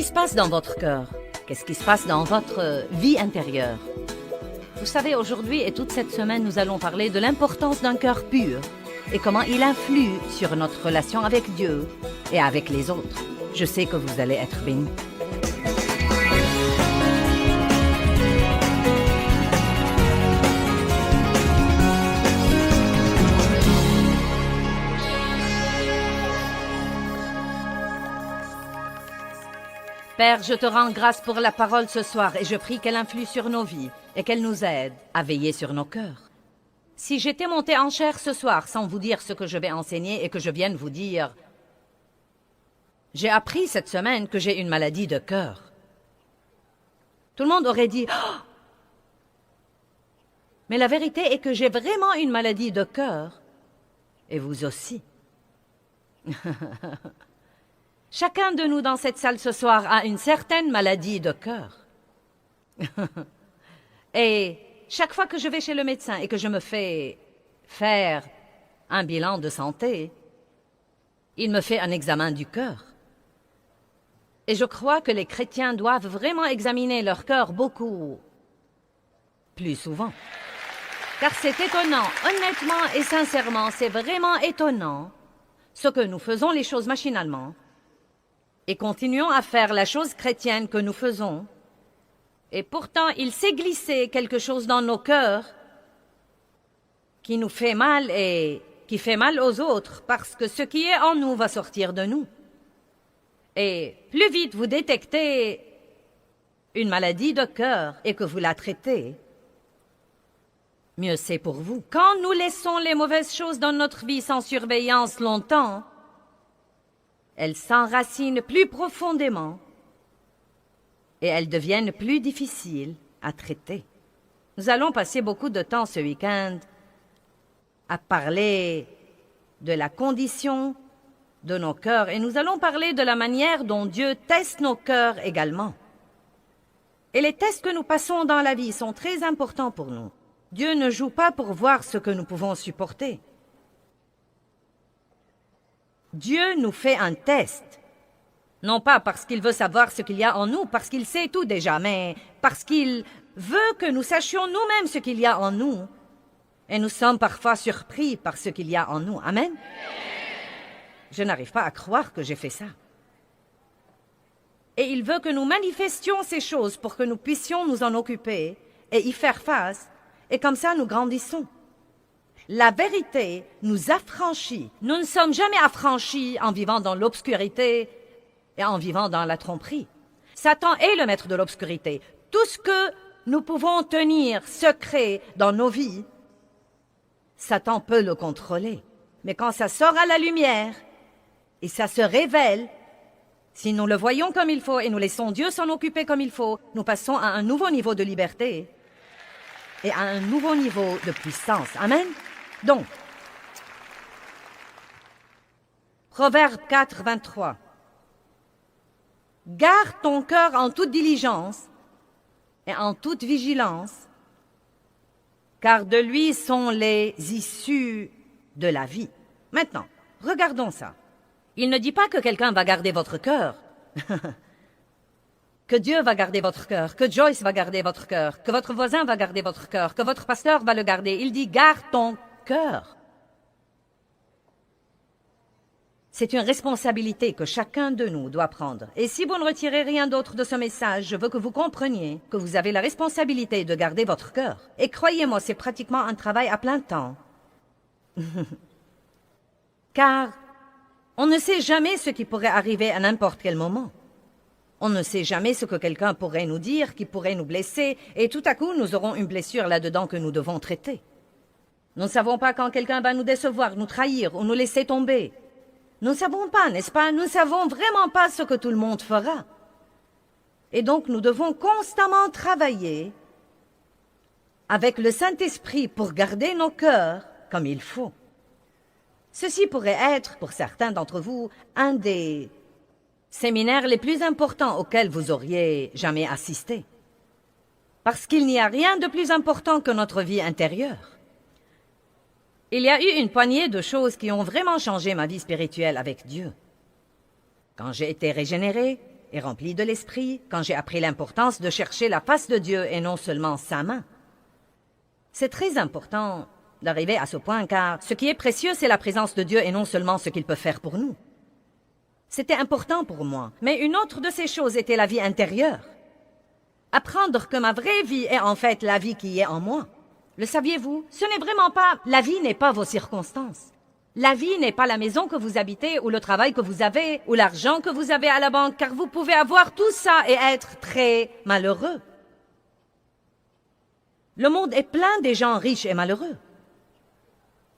qui se passe dans votre cœur? Qu'est-ce qui se passe dans votre vie intérieure? Vous savez, aujourd'hui et toute cette semaine, nous allons parler de l'importance d'un cœur pur et comment il influe sur notre relation avec Dieu et avec les autres. Je sais que vous allez être bénis. Père, je te rends grâce pour la parole ce soir et je prie qu'elle influe sur nos vies et qu'elle nous aide à veiller sur nos cœurs. Si j'étais montée en chair ce soir sans vous dire ce que je vais enseigner et que je vienne vous dire, j'ai appris cette semaine que j'ai une maladie de cœur. Tout le monde aurait dit, oh! Mais la vérité est que j'ai vraiment une maladie de cœur et vous aussi. Chacun de nous dans cette salle ce soir a une certaine maladie de cœur. Et chaque fois que je vais chez le médecin et que je me fais faire un bilan de santé, il me fait un examen du cœur. Et je crois que les chrétiens doivent vraiment examiner leur cœur beaucoup plus souvent. Car c'est étonnant, honnêtement et sincèrement, c'est vraiment étonnant ce que nous faisons les choses machinalement et continuons à faire la chose chrétienne que nous faisons. Et pourtant, il s'est glissé quelque chose dans nos cœurs qui nous fait mal et qui fait mal aux autres parce que ce qui est en nous va sortir de nous. Et plus vite vous détectez une maladie de cœur et que vous la traitez, mieux c'est pour vous. Quand nous laissons les mauvaises choses dans notre vie sans surveillance longtemps, elles s'enracinent plus profondément et elles deviennent plus difficiles à traiter. Nous allons passer beaucoup de temps ce week-end à parler de la condition de nos cœurs et nous allons parler de la manière dont Dieu teste nos cœurs également. Et les tests que nous passons dans la vie sont très importants pour nous. Dieu ne joue pas pour voir ce que nous pouvons supporter. Dieu nous fait un test, non pas parce qu'il veut savoir ce qu'il y a en nous, parce qu'il sait tout déjà, mais parce qu'il veut que nous sachions nous-mêmes ce qu'il y a en nous. Et nous sommes parfois surpris par ce qu'il y a en nous. Amen? Je n'arrive pas à croire que j'ai fait ça. Et il veut que nous manifestions ces choses pour que nous puissions nous en occuper et y faire face, et comme ça nous grandissons. La vérité nous affranchit. Nous ne sommes jamais affranchis en vivant dans l'obscurité et en vivant dans la tromperie. Satan est le maître de l'obscurité. Tout ce que nous pouvons tenir secret dans nos vies, Satan peut le contrôler. Mais quand ça sort à la lumière et ça se révèle, si nous le voyons comme il faut et nous laissons Dieu s'en occuper comme il faut, nous passons à un nouveau niveau de liberté et à un nouveau niveau de puissance. Amen? Donc, Proverbe 4, 23. Garde ton cœur en toute diligence et en toute vigilance, car de lui sont les issues de la vie. Maintenant, regardons ça. Il ne dit pas que quelqu'un va garder votre cœur, que Dieu va garder votre cœur, que Joyce va garder votre cœur, que votre voisin va garder votre cœur, que votre pasteur va le garder. Il dit, garde ton cœur. C'est une responsabilité que chacun de nous doit prendre. Et si vous ne retirez rien d'autre de ce message, je veux que vous compreniez que vous avez la responsabilité de garder votre cœur. Et croyez-moi, c'est pratiquement un travail à plein temps. Car on ne sait jamais ce qui pourrait arriver à n'importe quel moment. On ne sait jamais ce que quelqu'un pourrait nous dire, qui pourrait nous blesser, et tout à coup, nous aurons une blessure là-dedans que nous devons traiter. Nous ne savons pas quand quelqu'un va nous décevoir, nous trahir ou nous laisser tomber. Nous ne savons pas, n'est-ce pas? Nous ne savons vraiment pas ce que tout le monde fera. Et donc, nous devons constamment travailler avec le Saint-Esprit pour garder nos cœurs comme il faut. Ceci pourrait être, pour certains d'entre vous, un des séminaires les plus importants auxquels vous auriez jamais assisté. Parce qu'il n'y a rien de plus important que notre vie intérieure. Il y a eu une poignée de choses qui ont vraiment changé ma vie spirituelle avec Dieu. Quand j'ai été régénéré, et rempli de l'esprit quand j'ai appris l'importance de chercher la face de Dieu et non seulement sa main. C'est très important d'arriver à ce point car ce qui est précieux, c'est la présence de Dieu et non seulement ce qu'il peut faire pour nous. C'était important pour moi, mais une autre de ces choses était la vie intérieure. Apprendre que ma vraie vie est en fait la vie qui est en moi. Le saviez-vous? Ce n'est vraiment pas... La vie n'est pas vos circonstances. La vie n'est pas la maison que vous habitez, ou le travail que vous avez, ou l'argent que vous avez à la banque, car vous pouvez avoir tout ça et être très malheureux. Le monde est plein de gens riches et malheureux.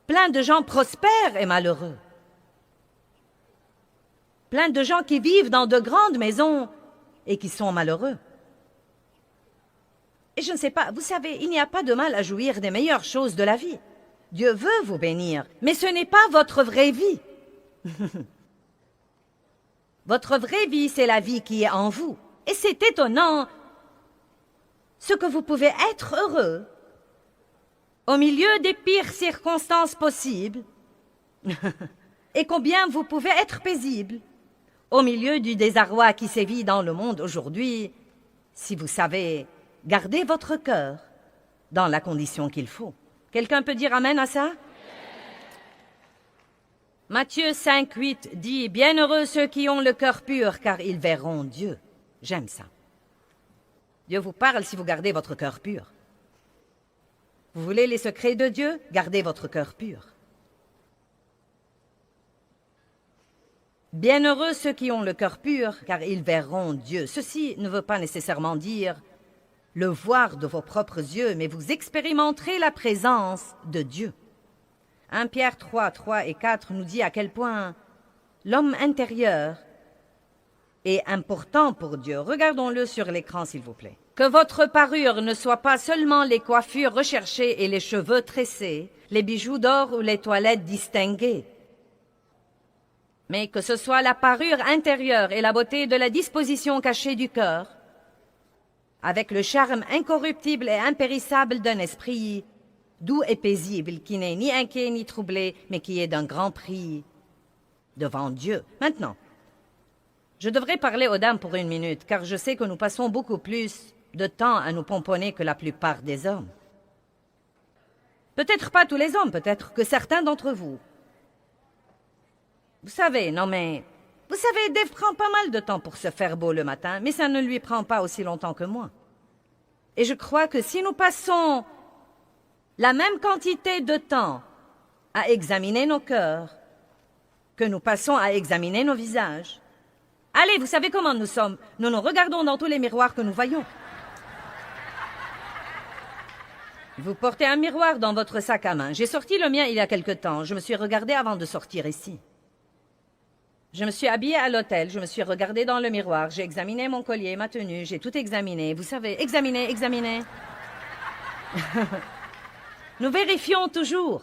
Plein de gens prospères et malheureux. Plein de gens qui vivent dans de grandes maisons et qui sont malheureux. Et je ne sais pas, vous savez, il n'y a pas de mal à jouir des meilleures choses de la vie. Dieu veut vous bénir, mais ce n'est pas votre vraie vie. Votre vraie vie, c'est la vie qui est en vous. Et c'est étonnant ce que vous pouvez être heureux au milieu des pires circonstances possibles et combien vous pouvez être paisible au milieu du désarroi qui sévit dans le monde aujourd'hui si vous savez garder votre cœur dans la condition qu'il faut. Quelqu'un peut dire amen à ça? Matthieu 5:8 dit « Bienheureux ceux qui ont le cœur pur, car ils verront Dieu. » J'aime ça. Dieu vous parle si vous gardez votre cœur pur. Vous voulez les secrets de Dieu? Gardez votre cœur pur. Bienheureux ceux qui ont le cœur pur, car ils verront Dieu. Ceci ne veut pas nécessairement dire le voir de vos propres yeux, mais vous expérimenterez la présence de Dieu. 1 Pierre 3 et 4 nous dit à quel point l'homme intérieur est important pour Dieu. Regardons-le sur l'écran, s'il vous plaît. Que votre parure ne soit pas seulement les coiffures recherchées et les cheveux tressés, les bijoux d'or ou les toilettes distinguées, mais que ce soit la parure intérieure et la beauté de la disposition cachée du cœur, avec le charme incorruptible et impérissable d'un esprit doux et paisible, qui n'est ni inquiet ni troublé, mais qui est d'un grand prix devant Dieu. Maintenant, je devrais parler aux dames pour 1 minute, car je sais que nous passons beaucoup plus de temps à nous pomponner que la plupart des hommes. Peut-être pas tous les hommes, peut-être que certains d'entre vous. Vous savez, non mais... Vous savez, Dave prend pas mal de temps pour se faire beau le matin, mais ça ne lui prend pas aussi longtemps que moi. Et je crois que si nous passons la même quantité de temps à examiner nos cœurs que nous passons à examiner nos visages, allez, vous savez comment nous sommes. Nous nous regardons dans tous les miroirs que nous voyons. Vous portez un miroir dans votre sac à main. J'ai sorti le mien il y a quelque temps. Je me suis regardée avant de sortir ici. Je me suis habillée à l'hôtel, je me suis regardée dans le miroir, j'ai examiné mon collier, ma tenue, j'ai tout examiné. Vous savez, examiner. Nous vérifions toujours.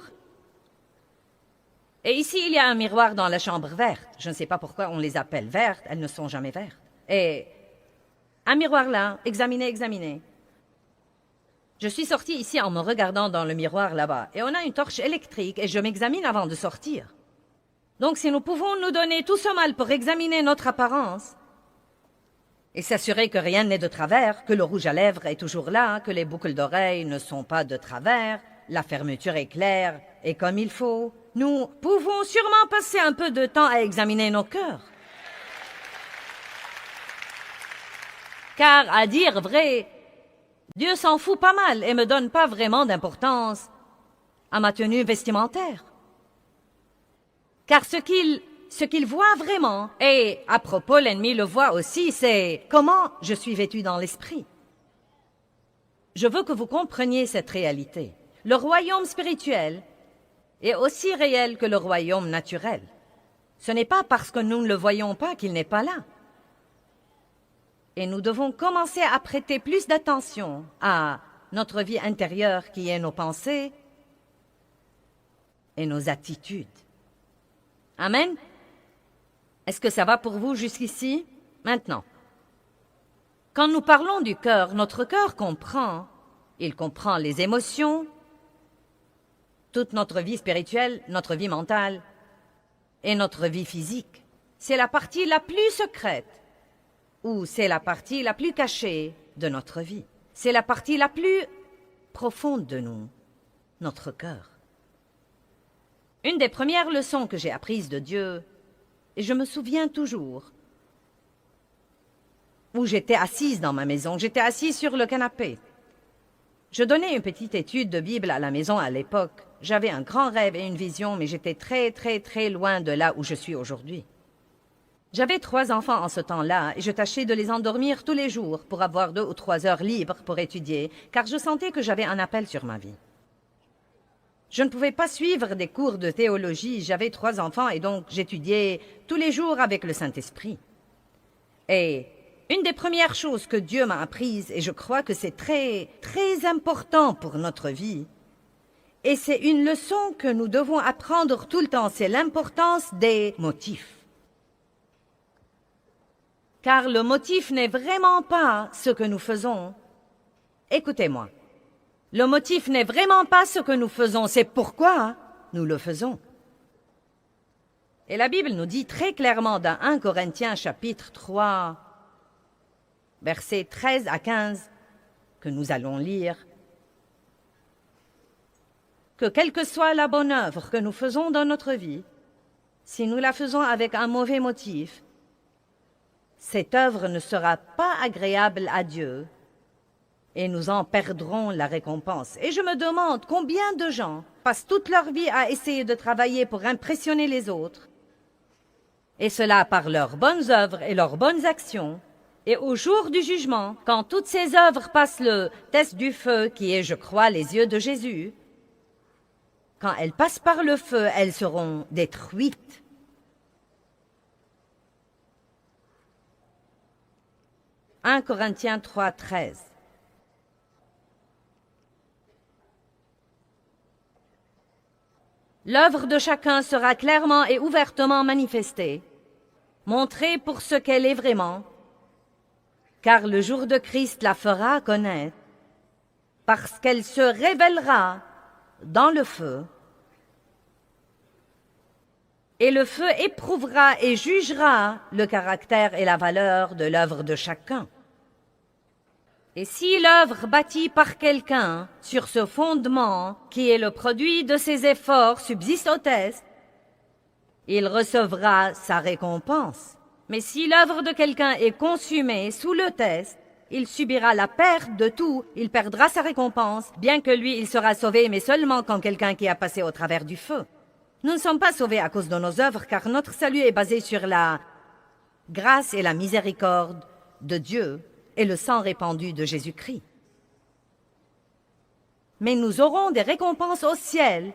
Et ici, il y a un miroir dans la chambre verte. Je ne sais pas pourquoi on les appelle vertes, elles ne sont jamais vertes. Et un miroir là, examiner. Je suis sortie ici en me regardant dans le miroir là-bas. Et on a une torche électrique et je m'examine avant de sortir. Donc si nous pouvons nous donner tout ce mal pour examiner notre apparence et s'assurer que rien n'est de travers, que le rouge à lèvres est toujours là, que les boucles d'oreilles ne sont pas de travers, la fermeture est claire et comme il faut, nous pouvons sûrement passer un peu de temps à examiner nos cœurs. Car, à dire vrai, Dieu s'en fout pas mal et me donne pas vraiment d'importance à ma tenue vestimentaire. Car ce qu'il voit vraiment, et à propos l'ennemi le voit aussi, c'est comment je suis vêtu dans l'esprit. Je veux que vous compreniez cette réalité. Le royaume spirituel est aussi réel que le royaume naturel. Ce n'est pas parce que nous ne le voyons pas qu'il n'est pas là. Et nous devons commencer à prêter plus d'attention à notre vie intérieure qui est nos pensées et nos attitudes. Amen? Est-ce que ça va pour vous jusqu'ici? Maintenant, quand nous parlons du cœur, notre cœur comprend. Il comprend les émotions, toute notre vie spirituelle, notre vie mentale et notre vie physique. C'est la partie la plus secrète où c'est la partie la plus cachée de notre vie. C'est la partie la plus profonde de nous, notre cœur. Une des premières leçons que j'ai apprises de Dieu, et je me souviens toujours, où j'étais assise dans ma maison, j'étais assise sur le canapé. Je donnais une petite étude de Bible à la maison à l'époque. J'avais un grand rêve et une vision, mais j'étais très loin de là où je suis aujourd'hui. J'avais 3 enfants en ce temps-là, et je tâchais de les endormir tous les jours pour avoir 2 ou 3 heures libres pour étudier, car je sentais que j'avais un appel sur ma vie. Je ne pouvais pas suivre des cours de théologie, j'avais 3 enfants et donc j'étudiais tous les jours avec le Saint-Esprit. Et une des premières choses que Dieu m'a apprises, et je crois que c'est très important pour notre vie, et c'est une leçon que nous devons apprendre tout le temps, c'est l'importance des motifs. Car le motif n'est vraiment pas ce que nous faisons. Écoutez-moi, le motif n'est vraiment pas ce que nous faisons, c'est pourquoi nous le faisons. Et la Bible nous dit très clairement dans 1 Corinthiens chapitre 3, versets 13 à 15, que nous allons lire, que quelle que soit la bonne œuvre que nous faisons dans notre vie, si nous la faisons avec un mauvais motif, cette œuvre ne sera pas agréable à Dieu et nous en perdrons la récompense. Et je me demande combien de gens passent toute leur vie à essayer de travailler pour impressionner les autres, et cela par leurs bonnes œuvres et leurs bonnes actions. Et au jour du jugement, quand toutes ces œuvres passent le test du feu, qui est, je crois, les yeux de Jésus, quand elles passent par le feu, elles seront détruites. 1 Corinthiens 3, 13. L'œuvre de chacun sera clairement et ouvertement manifestée, montrée pour ce qu'elle est vraiment, car le jour de Christ la fera connaître, parce qu'elle se révélera dans le feu, et le feu éprouvera et jugera le caractère et la valeur de l'œuvre de chacun. Et si l'œuvre bâtie par quelqu'un sur ce fondement, qui est le produit de ses efforts, subsiste au test, il recevra sa récompense. Mais si l'œuvre de quelqu'un est consumée sous le test, il subira la perte de tout, il perdra sa récompense, bien que lui, il sera sauvé, mais seulement comme quelqu'un qui a passé au travers du feu. Nous ne sommes pas sauvés à cause de nos œuvres, car notre salut est basé sur la grâce et la miséricorde de Dieu et le sang répandu de Jésus-Christ. Mais nous aurons des récompenses au ciel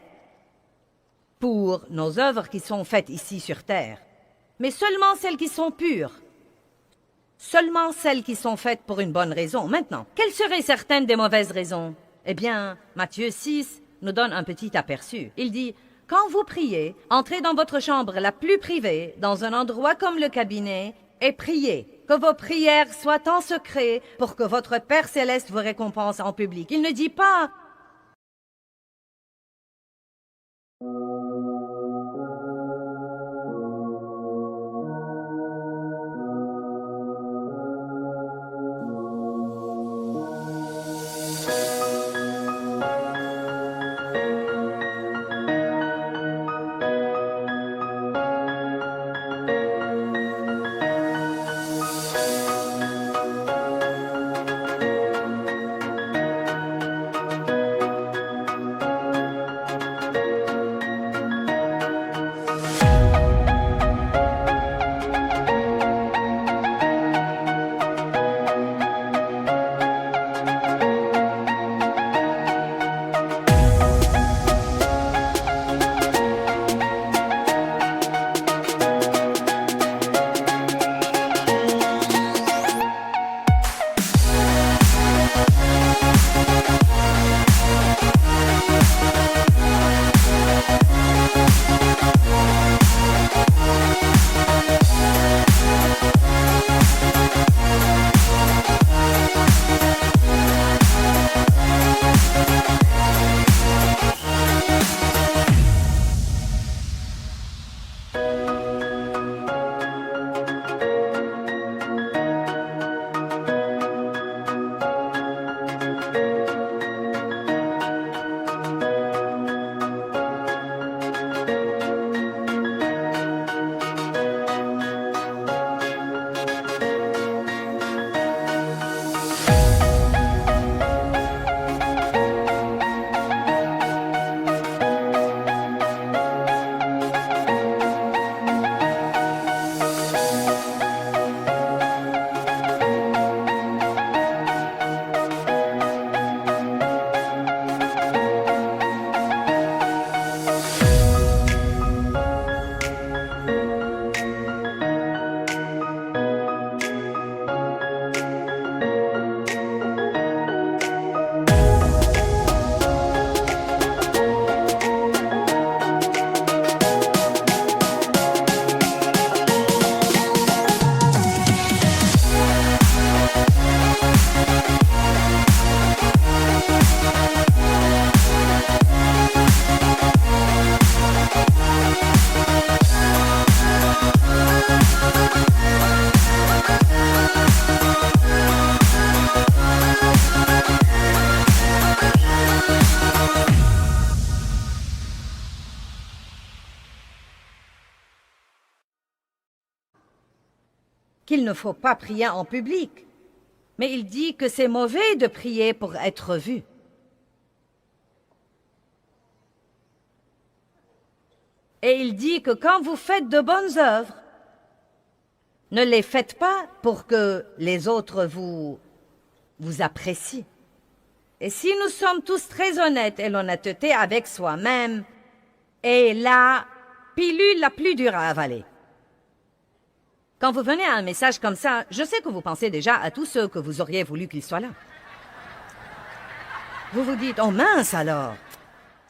pour nos œuvres qui sont faites ici sur terre, mais seulement celles qui sont pures, seulement celles qui sont faites pour une bonne raison. Maintenant, quelles seraient certaines des mauvaises raisons? Eh bien, Matthieu 6 nous donne un petit aperçu. Il dit: quand vous priez, entrez dans votre chambre la plus privée, dans un endroit comme le cabinet, et priez. Que vos prières soient en secret pour que votre Père céleste vous récompense en public. Il ne dit pas qu'il ne faut pas prier en public, mais il dit que c'est mauvais de prier pour être vu. Et il dit que quand vous faites de bonnes œuvres, ne les faites pas pour que les autres vous apprécient. Et si nous sommes tous très honnêtes, et l'honnêteté avec soi-même est la pilule la plus dure à avaler. Quand vous venez à un message comme ça, je sais que vous pensez déjà à tous ceux que vous auriez voulu qu'ils soient là. Vous vous dites, oh mince alors,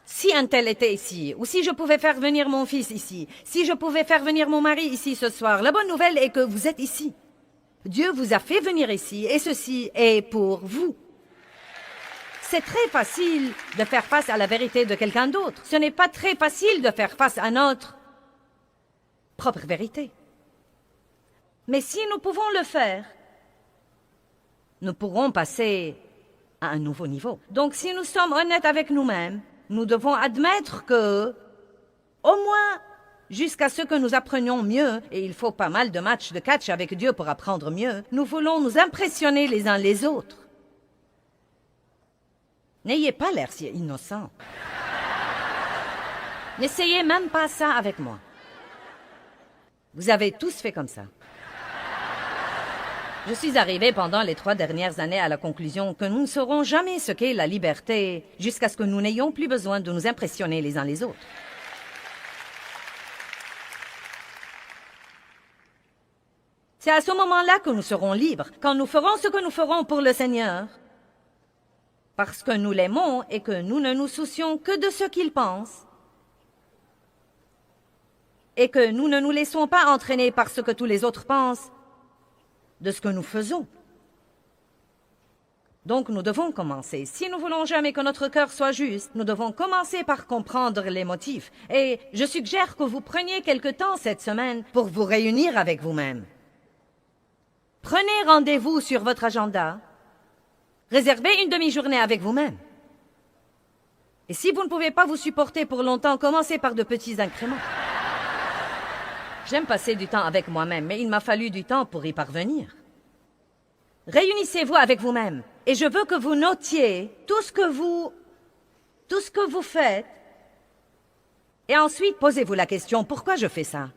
si un tel était ici, ou si je pouvais faire venir mon fils ici, si je pouvais faire venir mon mari ici ce soir, la bonne nouvelle est que vous êtes ici. Dieu vous a fait venir ici, et ceci est pour vous. C'est très facile de faire face à la vérité de quelqu'un d'autre. Ce n'est pas très facile de faire face à notre propre vérité. Mais si nous pouvons le faire, nous pourrons passer à un nouveau niveau. Donc si nous sommes honnêtes avec nous-mêmes, nous devons admettre que, au moins jusqu'à ce que nous apprenions mieux, et il faut pas mal de matchs de catch avec Dieu pour apprendre mieux, nous voulons nous impressionner les uns les autres. N'ayez pas l'air si innocent. N'essayez même pas ça avec moi. Vous avez tous fait comme ça. Je suis arrivée pendant les 3 dernières années à la conclusion que nous ne saurons jamais ce qu'est la liberté jusqu'à ce que nous n'ayons plus besoin de nous impressionner les uns les autres. C'est à ce moment-là que nous serons libres, quand nous ferons ce que nous ferons pour le Seigneur, parce que nous l'aimons et que nous ne nous soucions que de ce qu'il pense, et que nous ne nous laissons pas entraîner par ce que tous les autres pensent de ce que nous faisons. Donc nous devons commencer. Si nous voulons jamais que notre cœur soit juste, nous devons commencer par comprendre les motifs. Et je suggère que vous preniez quelque temps cette semaine pour vous réunir avec vous-même. Prenez rendez-vous sur votre agenda. Réservez une demi-journée avec vous-même. Et si vous ne pouvez pas vous supporter pour longtemps, commencez par de petits incréments. J'aime passer du temps avec moi-même, mais il m'a fallu du temps pour y parvenir. Réunissez-vous avec vous-même, et je veux que vous notiez tout ce que vous faites, et ensuite posez-vous la question, pourquoi je fais ça?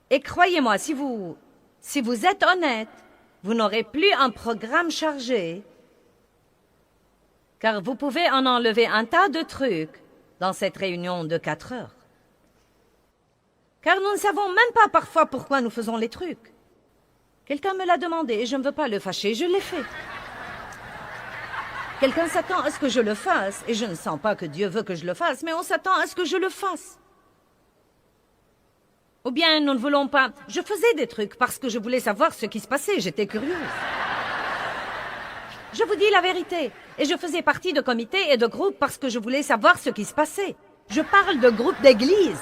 Et croyez-moi, si vous êtes honnête, vous n'aurez plus un programme chargé, car vous pouvez en enlever un tas de trucs dans cette réunion de 4 heures. Car nous ne savons même pas parfois pourquoi nous faisons les trucs. Quelqu'un me l'a demandé et je ne veux pas le fâcher, je l'ai fait. Quelqu'un s'attend à ce que je le fasse, et je ne sens pas que Dieu veut que je le fasse, mais on s'attend à ce que je le fasse. Ou bien nous ne voulons pas... Je faisais des trucs parce que je voulais savoir ce qui se passait, j'étais curieuse. Je vous dis la vérité, et je faisais partie de comités et de groupes parce que je voulais savoir ce qui se passait. Je parle de groupes d'église,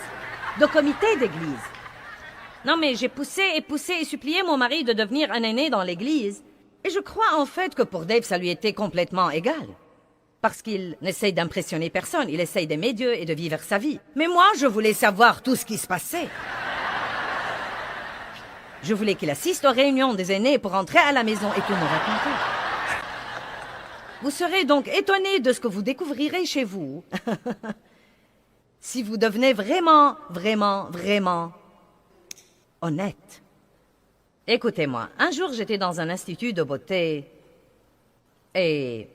de comités d'église. Non mais j'ai poussé et supplié mon mari de devenir un aîné dans l'église. Et je crois en fait que pour Dave, ça lui était complètement égal. Parce qu'il n'essaye d'impressionner personne, il essaye d'aimer Dieu et de vivre sa vie. Mais moi, je voulais savoir tout ce qui se passait. Je voulais qu'il assiste aux réunions des aînés pour rentrer à la maison et tout me raconter. Vous serez donc étonnés de ce que vous découvrirez chez vous. Si vous devenez vraiment, vraiment, vraiment honnête. Écoutez-moi, un jour j'étais dans un institut de beauté et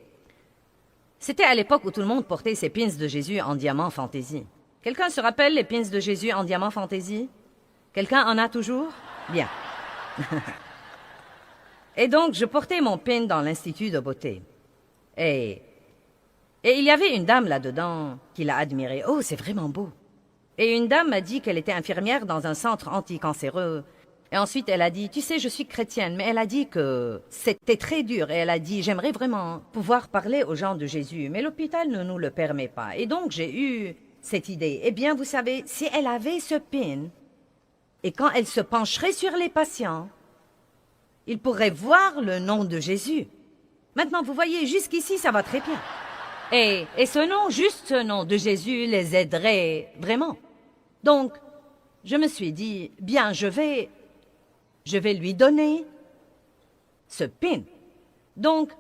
c'était à l'époque où tout le monde portait ses pins de Jésus en diamant fantaisie. Quelqu'un se rappelle les pins de Jésus en diamant fantaisie? Quelqu'un en a toujours? Bien. Et donc je portais mon pin dans l'institut de beauté. Et il y avait une dame là-dedans qui l'a admiré. Oh, c'est vraiment beau. Et une dame m'a dit qu'elle était infirmière dans un centre anticancéreux. Et ensuite, elle a dit, tu sais, je suis chrétienne, mais elle a dit que c'était très dur. Et elle a dit, j'aimerais vraiment pouvoir parler aux gens de Jésus, mais l'hôpital ne nous le permet pas. Et donc, j'ai eu cette idée. Eh bien, vous savez, si elle avait ce pin, et quand elle se pencherait sur les patients, il pourrait voir le nom de Jésus. Maintenant, vous voyez, jusqu'ici, ça va très bien. Et ce nom, juste ce nom de Jésus, les aiderait vraiment. Donc, je me suis dit, bien, je vais lui donner ce pin. Donc,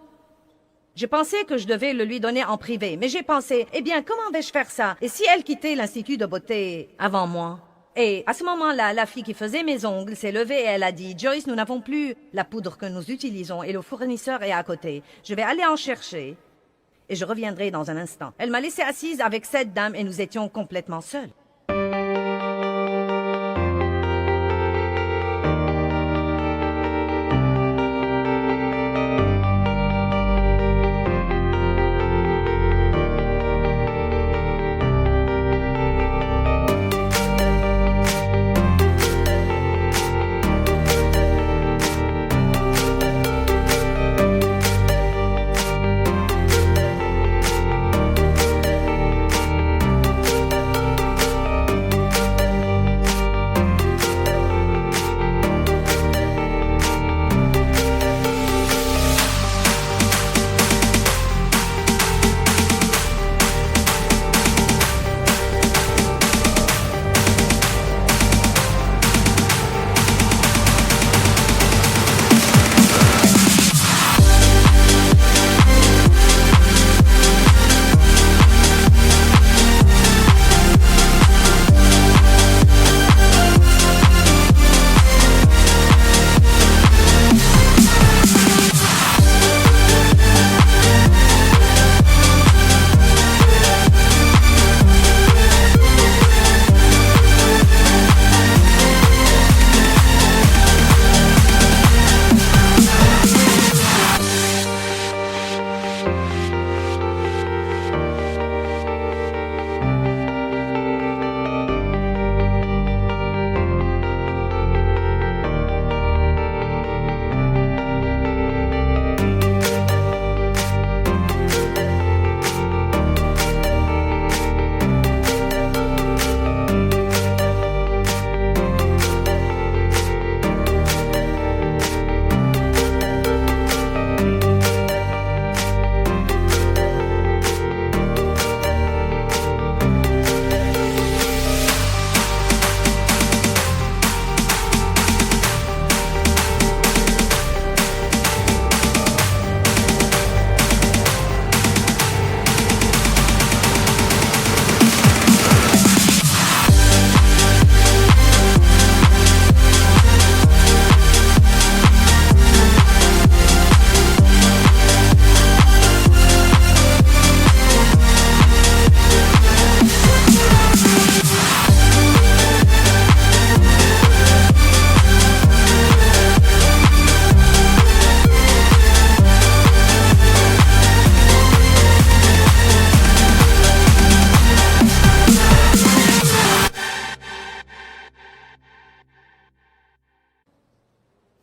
je pensais que je devais le lui donner en privé, mais j'ai pensé, eh bien, comment vais-je faire ça? Et si elle quittait l'Institut de beauté avant moi? Et à ce moment-là, la fille qui faisait mes ongles s'est levée et elle a dit, Joyce, nous n'avons plus la poudre que nous utilisons et le fournisseur est à côté. Je vais aller en chercher et je reviendrai dans un instant. Elle m'a laissée assise avec cette dame et nous étions complètement seuls.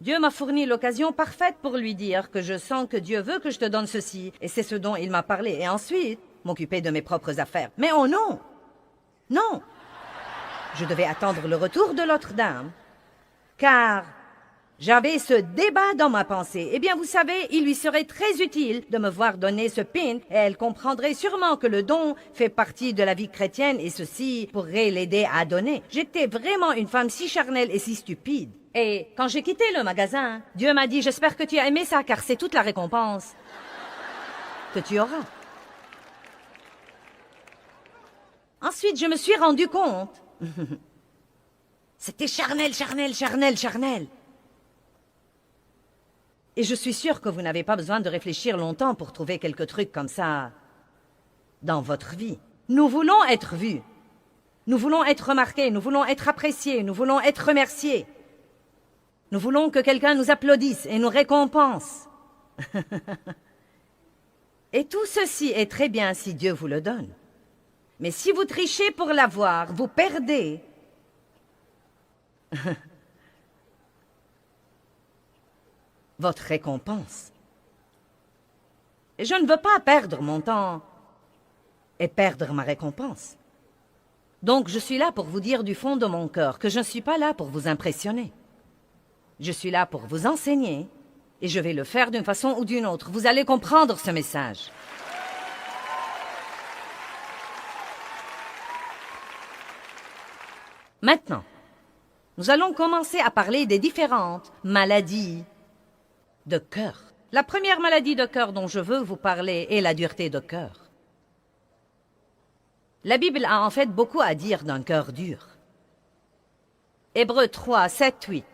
Dieu m'a fourni l'occasion parfaite pour lui dire que je sens que Dieu veut que je te donne ceci, et c'est ce dont il m'a parlé. Et ensuite, m'occuper de mes propres affaires. Mais oh non! Non! Je devais attendre le retour de l'autre dame, car j'avais ce débat dans ma pensée. Eh bien, vous savez, il lui serait très utile de me voir donner ce pin, et elle comprendrait sûrement que le don fait partie de la vie chrétienne, et ceci pourrait l'aider à donner. J'étais vraiment une femme si charnelle et si stupide. Et quand j'ai quitté le magasin, Dieu m'a dit « J'espère que tu as aimé ça, car c'est toute la récompense que tu auras. » Ensuite, je me suis rendu compte. C'était charnel, charnel, charnel, charnel. Et je suis sûre que vous n'avez pas besoin de réfléchir longtemps pour trouver quelques trucs comme ça dans votre vie. Nous voulons être vus. Nous voulons être remarqués. Nous voulons être appréciés. Nous voulons être remerciés. Nous voulons que quelqu'un nous applaudisse et nous récompense. Et tout ceci est très bien si Dieu vous le donne. Mais si vous trichez pour l'avoir, vous perdez. Votre récompense. Et je ne veux pas perdre mon temps et perdre ma récompense. Donc je suis là pour vous dire du fond de mon cœur que je ne suis pas là pour vous impressionner. Je suis là pour vous enseigner et je vais le faire d'une façon ou d'une autre. Vous allez comprendre ce message. Maintenant, nous allons commencer à parler des différentes maladies de cœur. La première maladie de cœur dont je veux vous parler est la dureté de cœur. La Bible a en fait beaucoup à dire d'un cœur dur. Hébreux 3, 7, 8.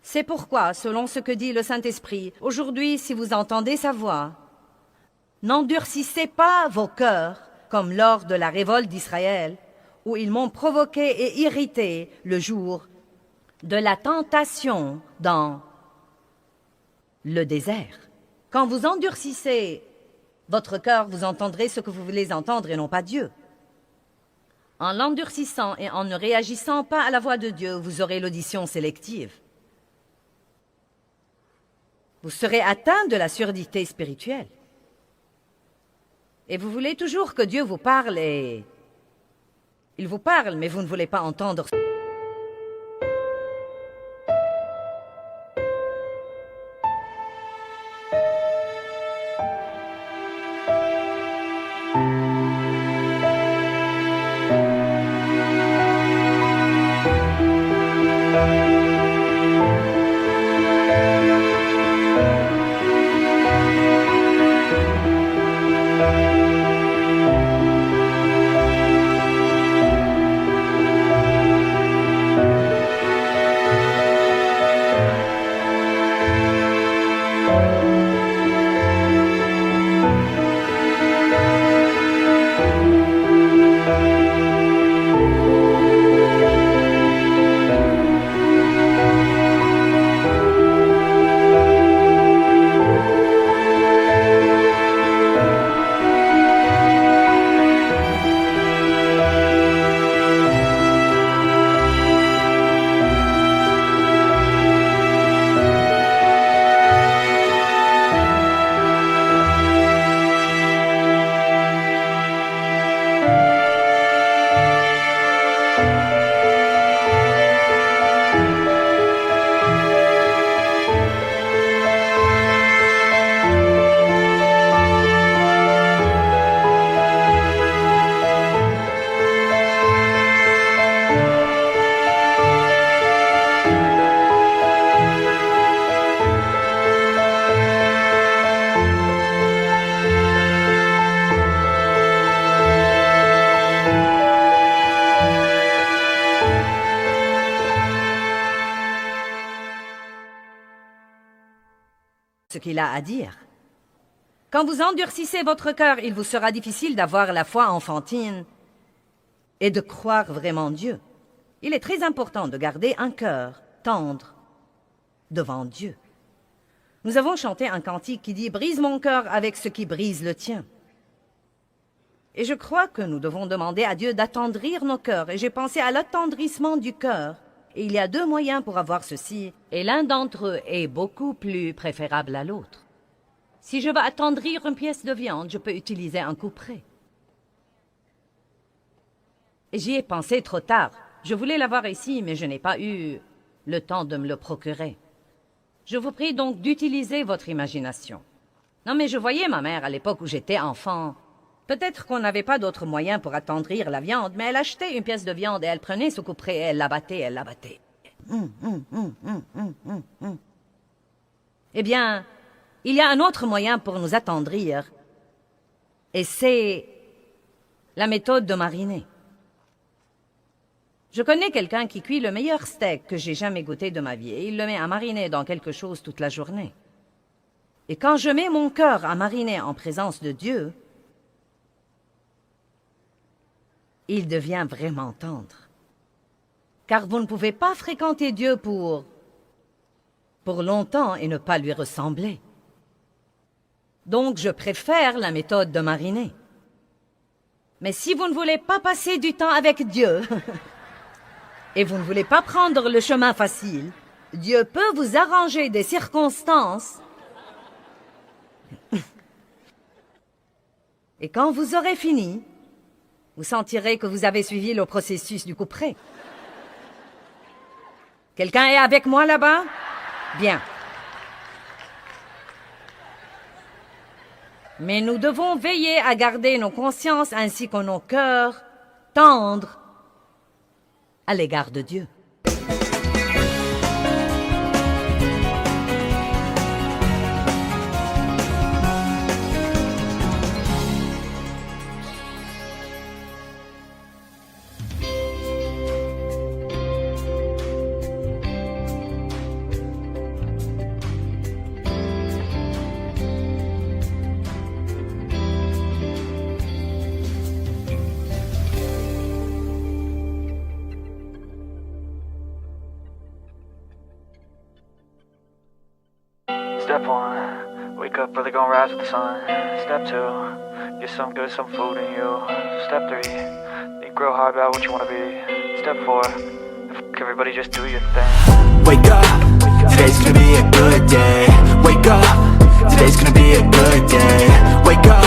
C'est pourquoi, selon ce que dit le Saint-Esprit, aujourd'hui, si vous entendez sa voix, n'endurcissez pas vos cœurs comme lors de la révolte d'Israël, où ils m'ont provoqué et irrité le jour de la tentation dans le désert. Quand vous endurcissez votre cœur, vous entendrez ce que vous voulez entendre et non pas Dieu. En l'endurcissant et en ne réagissant pas à la voix de Dieu, vous aurez l'audition sélective. Vous serez atteint de la surdité spirituelle. Et vous voulez toujours que Dieu vous parle et... Il vous parle, mais vous ne voulez pas entendre. Ce qu'il a à dire. Quand vous endurcissez votre cœur, il vous sera difficile d'avoir la foi enfantine et de croire vraiment Dieu. Il est très important de garder un cœur tendre devant Dieu. Nous avons chanté un cantique qui dit « Brise mon cœur avec ce qui brise le tien ». Et je crois que nous devons demander à Dieu d'attendrir nos cœurs. Et j'ai pensé à l'attendrissement du cœur Et il y a 2 moyens pour avoir ceci, et l'un d'entre eux est beaucoup plus préférable à l'autre. Si je veux attendrir une pièce de viande, je peux utiliser un couperet. Et j'y ai pensé trop tard. Je voulais l'avoir ici, mais je n'ai pas eu le temps de me le procurer. Je vous prie donc d'utiliser votre imagination. Non, mais je voyais ma mère à l'époque où j'étais enfant. Peut-être qu'on n'avait pas d'autre moyen pour attendrir la viande, mais elle achetait une pièce de viande et elle prenait ce couperet et elle l'abattait, elle l'abattait. Eh bien, il y a un autre moyen pour nous attendrir, et c'est la méthode de mariner. Je connais quelqu'un qui cuit le meilleur steak que j'ai jamais goûté de ma vie, et il le met à mariner dans quelque chose toute la journée. Et quand je mets mon cœur à mariner en présence de Dieu, il devient vraiment tendre. Car vous ne pouvez pas fréquenter Dieu pour longtemps et ne pas lui ressembler. Donc je préfère la méthode de mariner. Mais si vous ne voulez pas passer du temps avec Dieu, et vous ne voulez pas prendre le chemin facile, Dieu peut vous arranger des circonstances. Et quand vous aurez fini, vous sentirez que vous avez suivi le processus du couperet. Quelqu'un est avec moi là-bas? Bien. Mais nous devons veiller à garder nos consciences ainsi que nos cœurs tendres à l'égard de Dieu. Step 1, wake up early, gonna rise with the sun. Step 2, get some good, some food in you. Step 3, think real hard about what you wanna be. Step 4, fuck everybody, just do your thing. Wake up, today's gonna be a good day. Wake up, today's gonna be a good day. Wake up,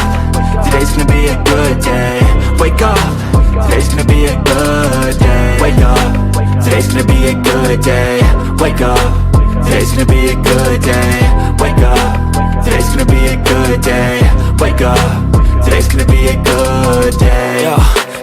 today's gonna be a good day. Wake up, today's gonna be a good day. Wake up, today's gonna be a good day. Wake up, today's gonna be a good day. Wake up, today's gonna be a good day. Wake up, today's gonna be a good day. Yo,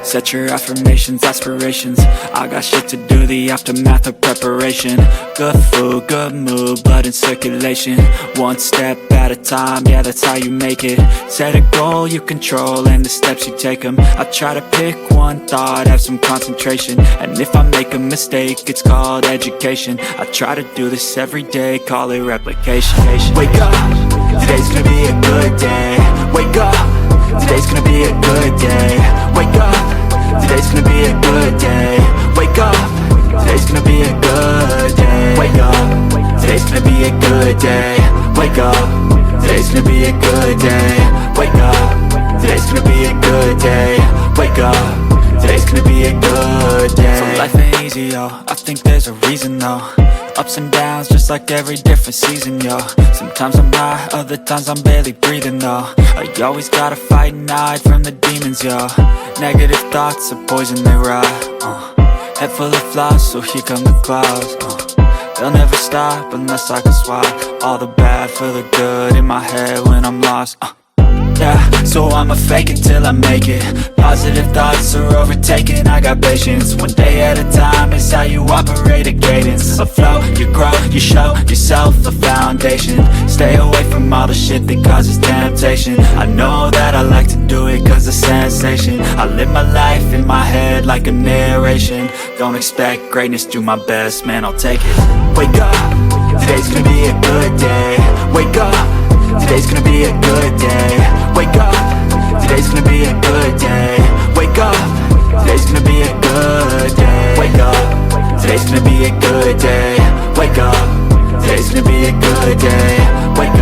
set your affirmations, aspirations. I got shit to do, the aftermath of preparation. Good food, good mood, blood in circulation. One step at a time, yeah, that's how you make it. Set a goal you control and the steps you take them. I try to pick one thought, have some concentration. And if I make a mistake, it's called education. I try to do this every day, call it replication. Wake up, today's gonna be a good day. Wake up, today's gonna be a good day. Wake up, today's gonna be a good day. Wake up, today's gonna be a good day. Wake up, today's gonna be a good day. Wake up, today's gonna be a good day. Wake up, today's gonna be a good day. Wake up, today's gonna be a good day. So life ain't easy, yo, I think there's a reason though. Ups and downs, just like every different season, yo. Sometimes I'm high, other times I'm barely breathing, though. I always gotta fight and hide from the demons, yo. Negative thoughts are poison, they rot, Head full of flies, so here come the clouds, They'll never stop unless I can swap all the bad for the good in my head when I'm lost, Yeah, so I'ma fake it till I make it. Positive thoughts are overtaken, I got patience. One day at a time is how you operate a cadence. A flow, you grow, you show yourself a foundation. Stay away from all the shit that causes temptation. I know that I like to do it cause it's sensation. I live my life in my head like a narration. Don't expect greatness, do my best, man, I'll take it. Wake up, today's gonna be a good day. Wake up, today's gonna be a good day. Wake up, today's gonna be a good day. Wake up, today's gonna be a good day. Wake up, today's gonna be a good day. Wake up, today's gonna be a good day. Wake